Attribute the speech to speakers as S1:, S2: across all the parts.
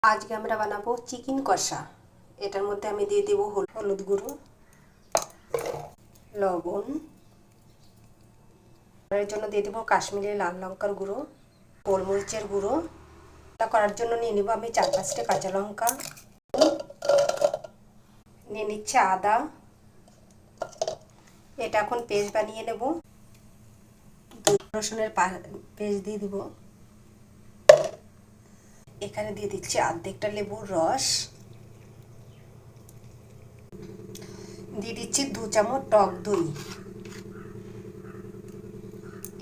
S1: আজকে আমরা বানাবো চিকেন কষা। এটার মধ্যে আমি দিয়ে দেব হলুদ গুঁড়ো, লবণ, এর জন্য দিয়ে দেবো কাশ্মীরি লাল লঙ্কার গুঁড়ো, গোলমরিচের গুঁড়ো। এটা করার জন্য নিয়ে নেব আমি 4-5টা কাঁচা লঙ্কা, নিয়ে নিচ্ছে আদা। এটা এখন পেস্ট বানিয়ে নেব। রসুনের পেস্ট দিয়ে দিব। এখানে দিয়ে দিচ্ছি অর্ধেকটা লেবুর রস, দিয়ে দিচ্ছি 2 চামচ টক দই।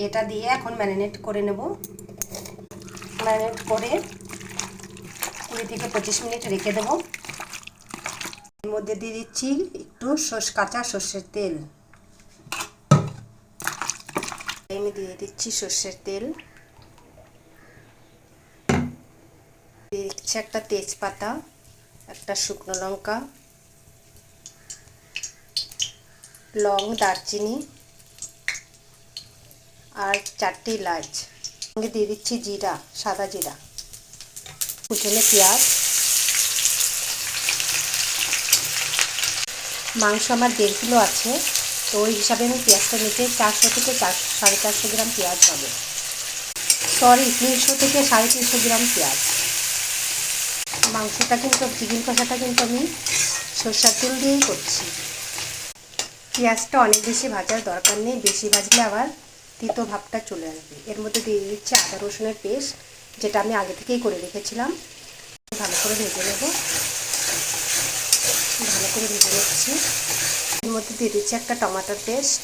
S1: এটা দিয়ে এখন ম্যারিনেট করে নেব। ম্যারিনেট করে 20 থেকে 25 মিনিট রেখে দেব। এর মধ্যে দিয়ে দিচ্ছি একটু কাঁচা সর্ষের তেল। আমি দিয়ে দিচ্ছি সর্ষের তেল, দিয়ে দিচ্ছি একটা তেজপাতা, একটা শুকনো লঙ্কা, লং, দারচিনি আর 4টি এলাচ। সঙ্গে দিয়ে দিচ্ছি জিরা, সাদা জিরা, কুচনো পেঁয়াজ। মাংস আমার 1.5 কিলো আছে, তো ওই হিসাবে আমি পেঁয়াজটা নিতে 400 থেকে 450 গ্রাম পেঁয়াজ হবে। 300 থেকে 350 গ্রাম পেঁয়াজ। মাংসটা কিন্তু চিকেন কষাটা কিন্তু আমি সরষের তেল দিয়েই করছি। পেঁয়াজটা অনেক বেশি ভাজার দরকার নেই, বেশি ভাজলে আবার তিতো ভাবটা চলে আসবে। এর মধ্যে দিয়ে দিচ্ছি আদা রসুনের পেস্ট, যেটা আমি আগে থেকেই করে রেখেছিলাম। ভালো করে ভেজে নেব। ভালো করে ভেজে নিচ্ছি। এর মধ্যে দিয়ে দিচ্ছি একটা টমেটোর পেস্ট।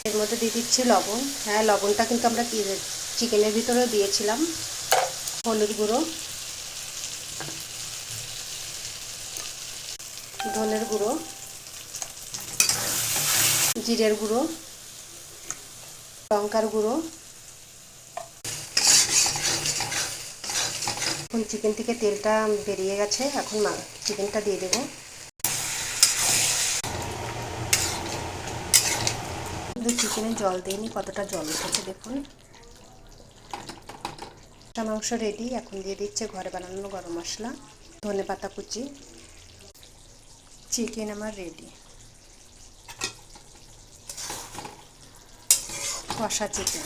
S1: এর মধ্যে দিয়ে দিচ্ছি লবণ। হ্যাঁ, লবণটা কিন্তু আমরা চিকেনের ভিতরেও দিয়েছিলাম। হলুদ গুঁড়ো, ধনের গুঁড়ো, জিরের গুঁড়ো, লঙ্কার গুঁড়ো। এখন চিকেন থেকে তেলটা বেরিয়ে গেছে, এখন চিকেনটা দিয়ে দেবো। শুধু চিকেনে জল দিইনি, কতটা জল উঠেছে দেখুন। মাংস রেডি। এখন দিয়ে দিচ্ছে ঘরে বানানো গরম মশলা, ধনেপাতা কুচি। চিকেন আমার রেডি। কষা চিকেন।